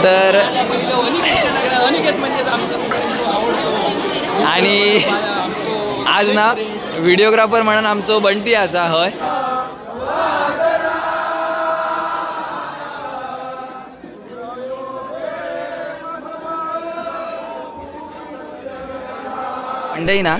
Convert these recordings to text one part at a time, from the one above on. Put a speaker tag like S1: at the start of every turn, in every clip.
S1: तर आणि आज ना व्हिडिओग्राफर म्हणून आमचो बंटी असा हय. मंडई ना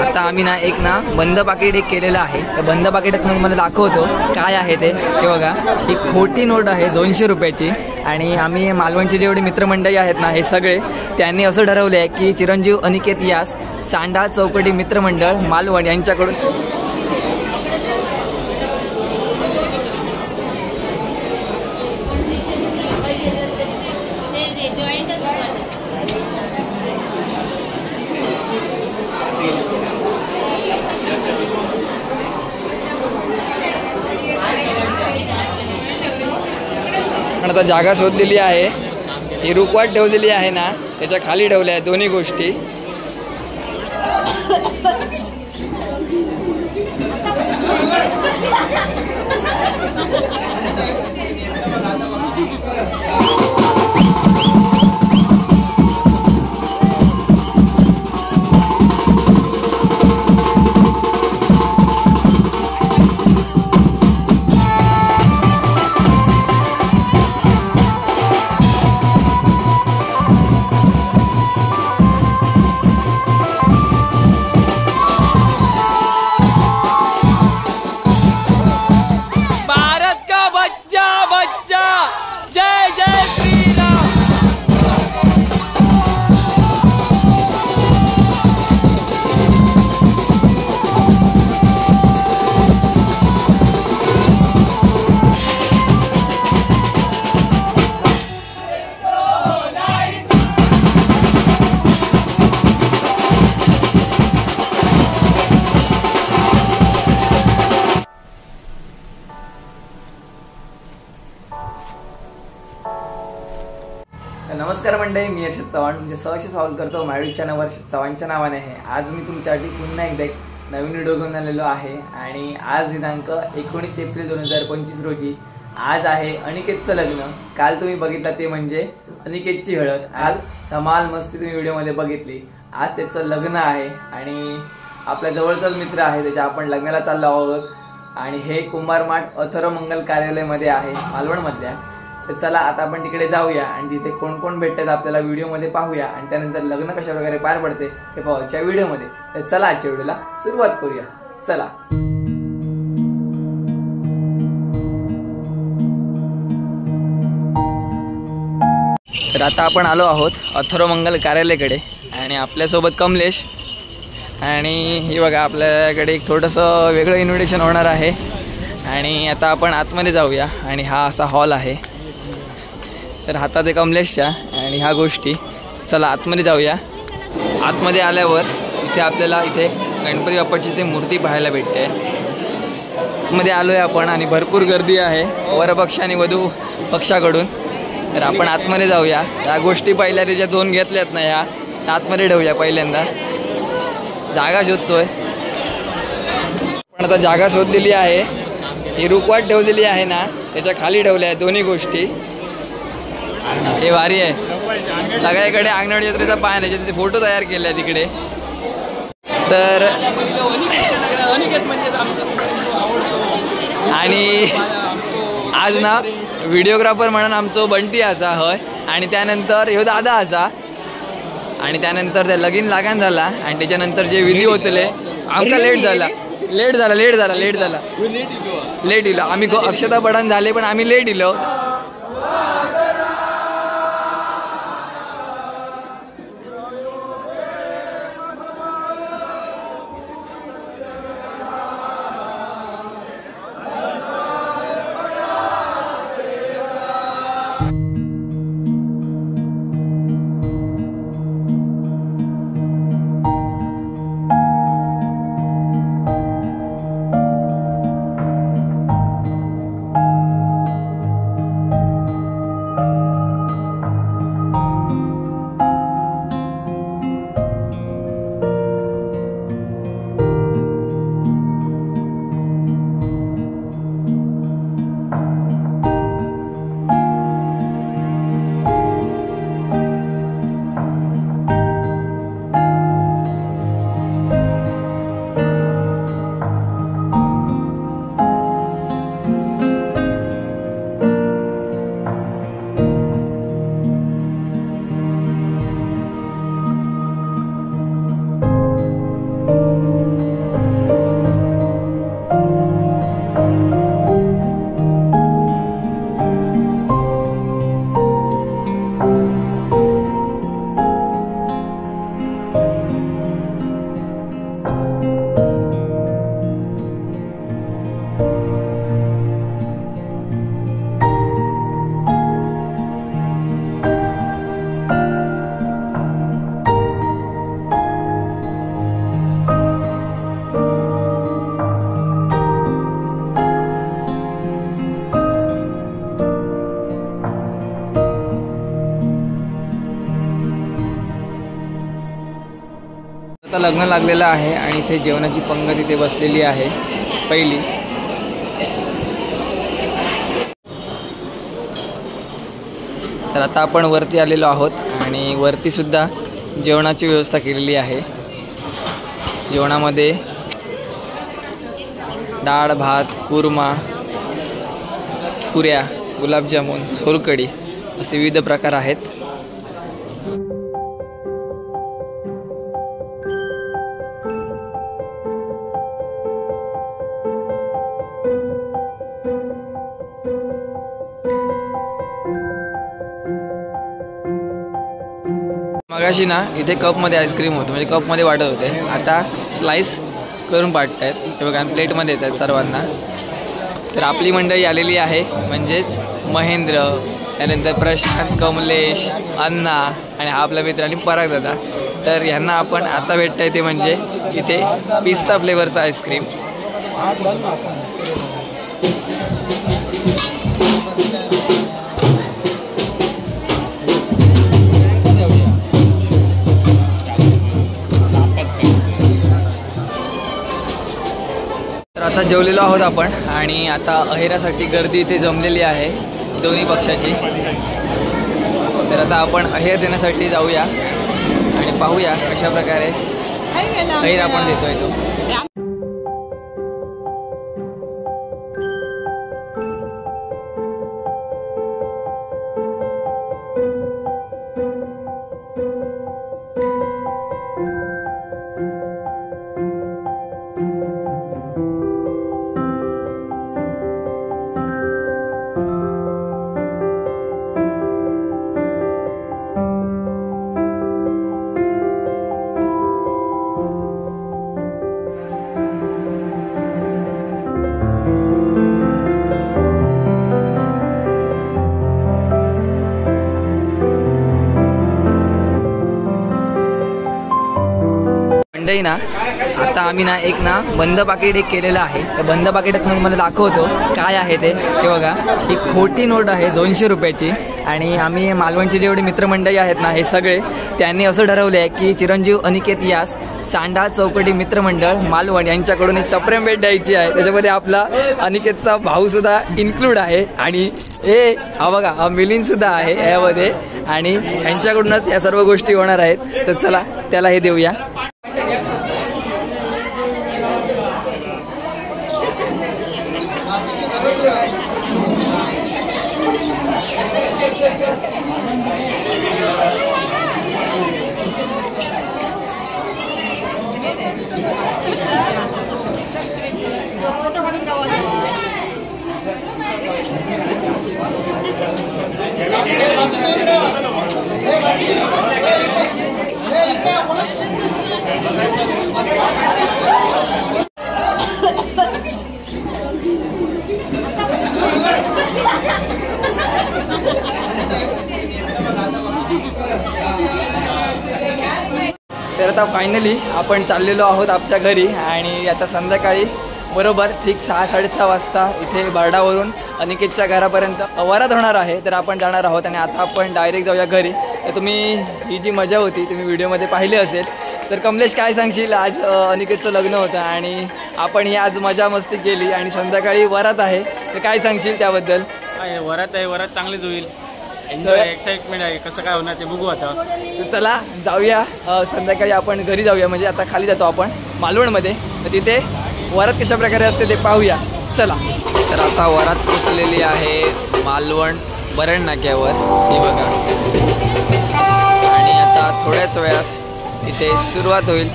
S1: आता आम्ही ना एक ना बंद पाकिट एक केलेलं आहे. त्या बंद पाकिटात मी मला दाखवतो काय आहे ते. हे बघा, ही खोटी नोट आहे 200 रुपयाची. आणि आम्ही मालवणचे जेवढे मित्रमंडळी आहेत ना हे सगळे त्यांनी असं ठरवले आहे की चिरंजीव अनिकेत यास चांडा चौकटी मित्रमंडळ मालवण यांच्याकडून आता जागा शोधलेली आहे. ही रुकवाट ठेवलेली आहे ना त्याच्या खाली ठेवल्या आहे दोन्ही गोष्टी. नमस्कार मंडळी, मी हर्षद चव्हाण म्हणजे सहर्ष स्वागत करतो मायडी चॅनलवर चव्हाणच्या नावाने आहे. आज मी तुमच्यासाठी पुन्हा एकदा एक नवीन व्हिडिओ घेऊन आलेलो आहे. आणि आज दिनांक 19 एप्रिल 2025 रोजी आज आहे अनिकेतचं लग्न. काल तुम्ही बघितलं ते म्हणजे अनिकेतची हळद. आज धमाल मस्ती तुम्ही व्हिडिओमध्ये बघितली. आज त्याचं लग्न आहे आणि आपल्या जवळचाच मित्र आहे त्याच्या आपण लग्नाला चाललो आहोत. आणि हे कुंभारमाठ अथर्व मंगल कार्यालयामध्ये आहे मालवणमधल्या. तर चला आता आपण तिकडे जाऊया आणि तिथे कोण कोण भेटतात आपल्याला व्हिडिओमध्ये पाहूया. आणि त्यानंतर लग्न कशा प्रकारे पार पडते ते पाहूच्या व्हिडिओमध्ये. तर चला आजच्या व्हिडिओला सुरुवात करूया. चला. तर आता आपण आलो आहोत अथर्व मंगल कार्यालयाकडे आणि आपल्यासोबत कमलेश. आणि हे बघा आपल्याकडे एक थोडंसं वेगळं इन्व्हिटेशन होणार आहे. आणि आता आपण आतमध्ये जाऊया. आणि हा असा हॉल आहे. तर हातात आहे कमलेशच्या आणि ह्या गोष्टी. चला आतमध्ये जाऊया. आतमध्ये आल्यावर इथे आपल्याला इथे गणपती बाप्पाची ते मूर्ती पाहायला भेटते. आतमध्ये आलोय आपण आणि भरपूर गर्दी आहे वरपक्ष आणि वधू पक्षाकडून. तर आपण आतमध्ये जाऊया. त्या गोष्टी पहिल्या त्याच्या 2 घेतल्यात ना ह्या आतमध्ये ठेवूया. पहिल्यांदा जागा शोधतोय. पण आता जागा शोधलेली आहे. ही रुकवाट ठेवलेली आहे ना त्याच्या खाली ठेवल्या आहे दोन्ही गोष्टी. हे भारी आहे. सगळ्याकडे अंगणवाडी जत्रेचा पाय नाही तिथे फोटो तयार केले तिकडे. तर आणि आज ना व्हिडिओग्राफर म्हणून आमचो बंटी असा हय. आणि त्यानंतर ह्यो दादा असा. आणि त्यानंतर त्या लगीन लागान झाला. आणि त्याच्यानंतर जे विधी होतले आमका लेट इलो. आम्ही अक्षता पडण झाले पण आम्ही लेट इलो. आता लग्न लागलेलं आहे आणि इथे जेवणाची पंगत इथे बसलेली आहे पहिली. तर आता आपण वरती आलेलो आहोत आणि वरती सुद्धा जेवणाची व्यवस्था केलेली आहे. जेवणामध्ये डाळ, भात, कुर्मा, पुऱ्या, गुलाबजामुन, सोलकढी असे विविध प्रकार आहेत. मगाशी ना इथे कपमध्ये आईस्क्रीम होतं, म्हणजे कपमध्ये वाटत होते. आता स्लाइस करून पाडतायत हे बघा, प्लेटमध्ये येतात सर्वांना. तर आपली मंडळी आलेली आहे, म्हणजेच महेंद्र, त्यानंतर प्रशांत, कमलेश, अण्णा आणि हा आपला मित्र आणि पराग दादा. तर ह्यांना आपण आता भेटता येते म्हणजे इथे पिस्ता फ्लेवरचा आईस्क्रीम. तर आता जेवलेलो आहोत आपण आणि आता अहेरासाठी गर्दी इथे जमलेली आहे दोन्ही पक्षाची. तर आता आपण अहेर देण्यासाठी जाऊया आणि पाहूया कशा प्रकारे अहेर आपण देतोय तो. ना आता आम्ही ना एक ना बंद पाकिट एक केलेलं आहे. त्या बंद पाकिटात मी मला दाखवतो काय आहे ते. हे बघा, ही खोटी नोट आहे 200 रुपयाची. आणि आम्ही मालवणचे जेवढे मित्रमंडळी आहेत ना हे सगळे त्यांनी असं ठरवले आहे की चिरंजीव अनिकेत यास चांडा चौकटी मित्रमंडळ मालवण यांच्याकडून एक सप्रेम भेट द्यायची आहे. त्याच्यामध्ये आपला अनिकेतचा भाऊ सुद्धा इन्क्लूड आहे आणि हे हा बघा हा मिलिंद सुद्धा आहे यामध्ये आणि यांच्याकडूनच या सर्व गोष्टी होणार आहेत. तर चला त्याला हे देऊया. तर आता फायनली आपण चाललेलो आहोत आमच्या घरी आणि आता संध्याकाळी बरोबर ठीक 6-6:30 वाजता इथे बारडावरून अनिकेतच्या घरापर्यंत वरात होणार आहे. तर आपण जाणार आहोत आणि आता आपण डायरेक्ट जाऊया घरी. तर तुम्ही ही जी मजा होती तुम्ही व्हिडिओमध्ये पाहिली असेल. तर कमलेश काय सांगशील, आज अनिकेतचं लग्न होतं आणि आपण ही आज मजा मस्ती केली आणि संध्याकाळी वरात आहे, तर काय सांगशील त्याबद्दल?
S2: वरात आहे, वरात चांगलीच होईल. एन्जॉय एक्साइटमेंट आहे, कसं काय होणार ते बघू आता.
S1: तर चला जाऊया, संध्याकाळी आपण घरी जाऊया. म्हणजे आता खाली जातो आपण मालवणमध्ये, तर तिथे वरात कशा प्रकारे असते ते पाहूया. चला. तर आता वरात पोचलेली आहे मालवण बरण नाक्यावर, ही बघा. आणि आता थोड्याच वेळात इथे सुरुवात होईल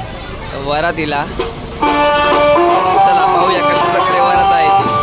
S1: वरातीला. चला पाहूया कशा प्रकारे वरात आहे ती.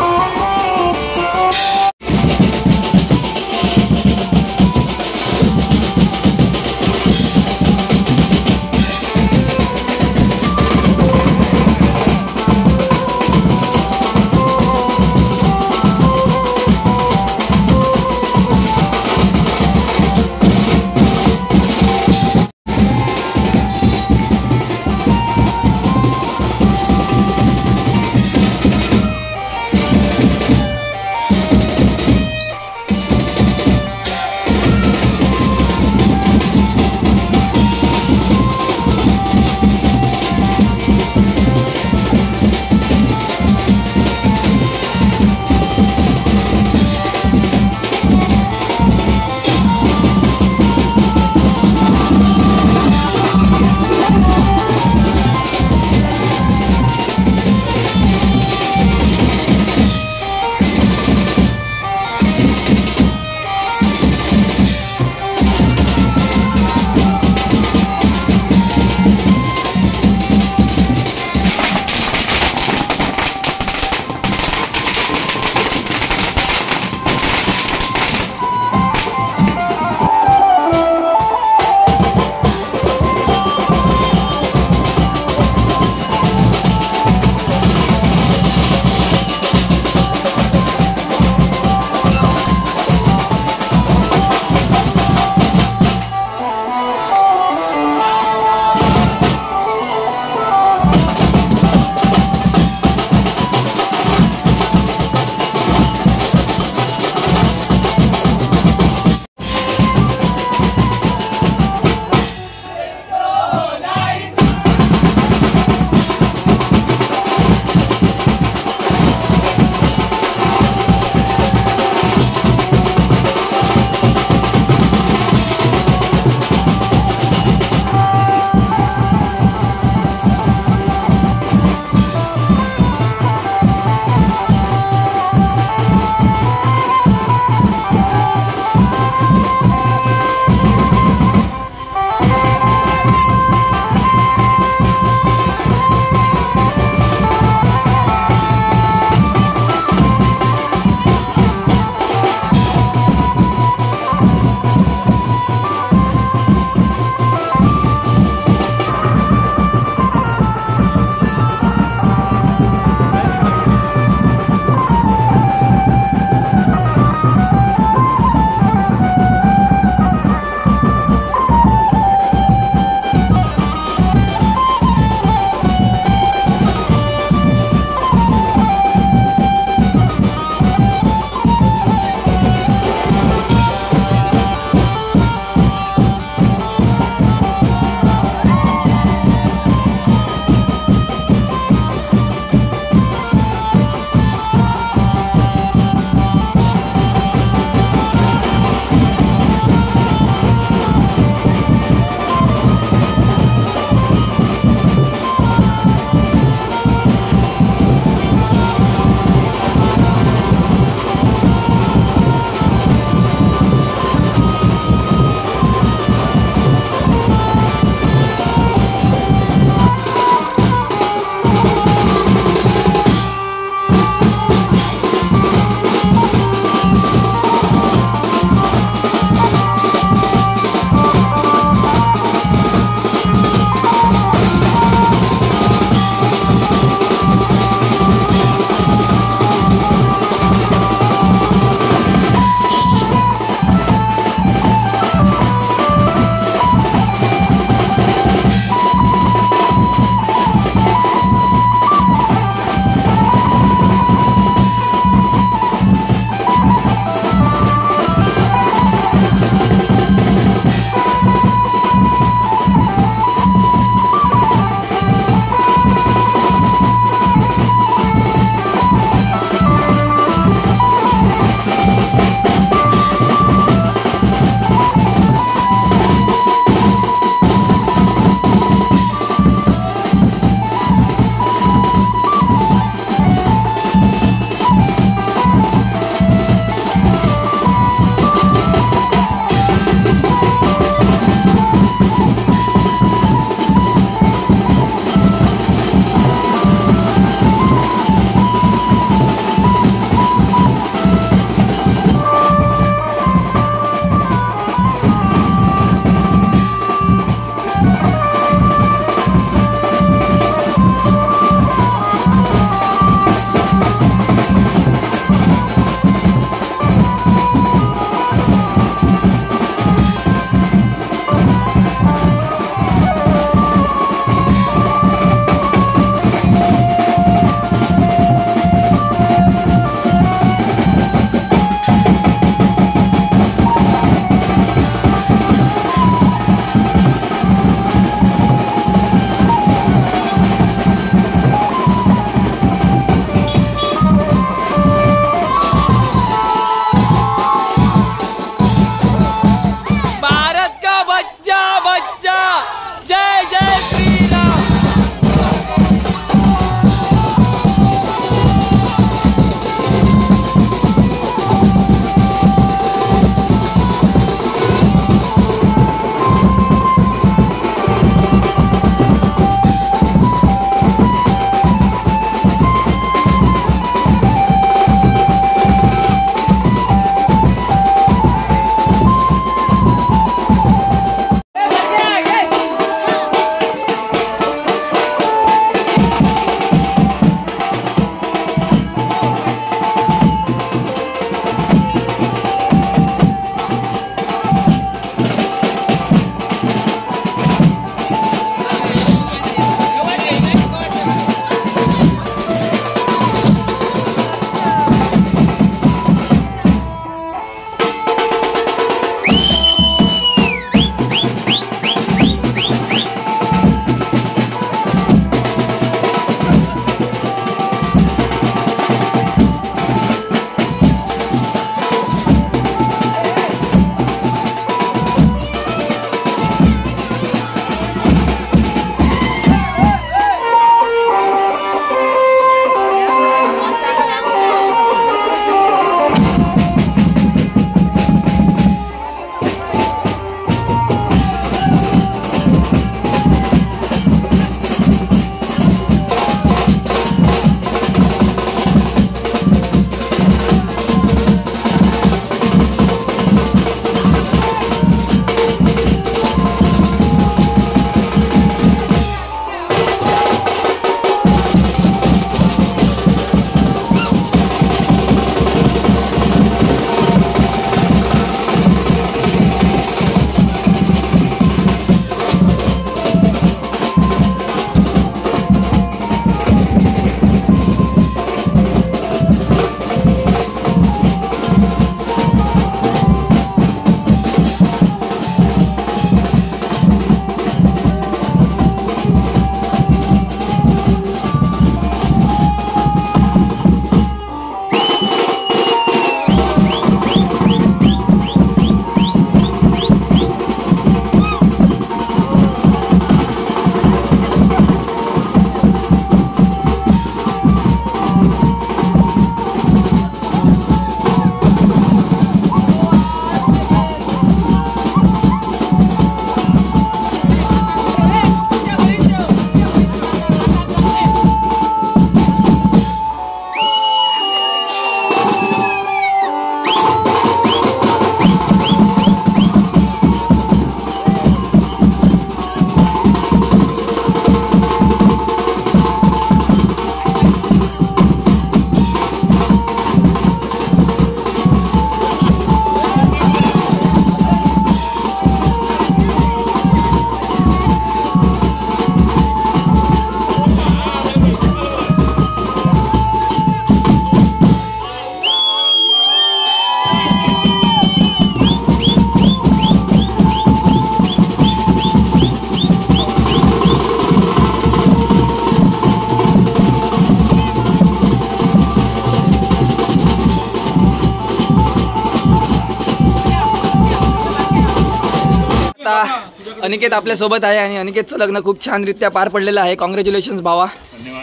S1: आता अनिकेत आपल्यासोबत आहे आणि अनिकेतचं लग्न खूप छानरित्या पार पडलेलं आहे. कॉंग्रॅच्युलेशन्स भावा.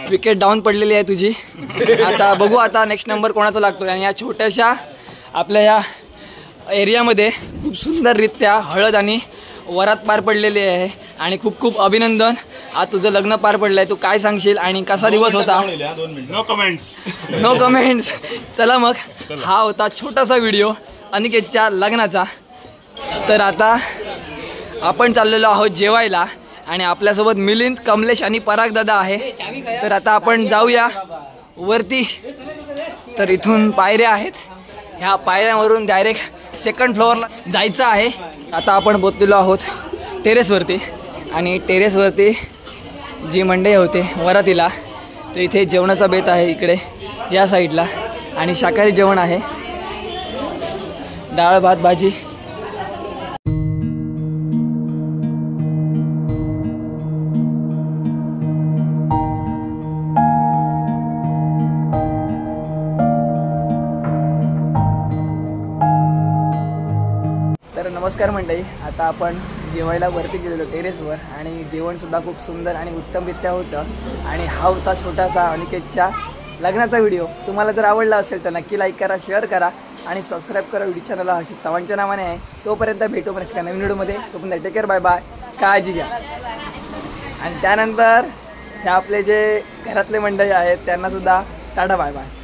S1: विकेट डाऊन पडलेली आहे तुझी. आता बघू आता नेक्स्ट नंबर कोणाचा लागतोय. आणि या छोट्याशा आपल्या या एरियामध्ये खूप सुंदररित्या हळद आणि वरात पार पडलेली आहे आणि खूप खूप अभिनंदन. आज तुझं लग्न पार पडलंय. तू काय सांगशील आणि कसा दिवस होता?
S2: No comments.
S1: No comments. चला मग हा होता छोटासा व्हिडिओ अनिकेतच्या लग्नाचा. तर आता आपण चाललेलो आहोत जेवायला आणि आपल्यासोबत मिलिंद, कमलेश आणि पराग दादा आहे. तर आता आपण जाऊया वरती. तर इथून पायऱ्या आहेत. ह्या पायऱ्यावरून डायरेक्ट सेकंड फ्लोअरला जायचं आहे. आता आपण पोचलेलो आहोत टेरेसवरती आणि टेरेसवरती जी मंडई होते वरातीला, तर इथे जेवणाचा बेत आहे इकडे या साईडला. आणि शाकाहारी जेवण आहे, डाळ भात भाजी. तर नमस्कार मंडळी. आता आपण जेवायला वरती गेलेलो टेरेसवर आणि जेवणसुद्धा खूप सुंदर आणि उत्तमरित्या होतं. आणि हा होता छोटासा अनिकेतच्या लग्नाचा व्हिडिओ. तुम्हाला जर आवडला असेल तर नक्की लाईक करा, शेअर करा आणि सबस्क्राईब करा. व्हिडिओ चॅनलला हर्षित चव्हाणच्या नावाने आहे. तोपर्यंत भेटू एका नवीन व्हिडिओमध्ये. तोपर्यंत टेक केअर, बाय बाय, काळजी घ्या. आणि त्यानंतर हे आपले जे घरातले मंडळी आहेत त्यांनासुद्धा टाटा बाय बाय.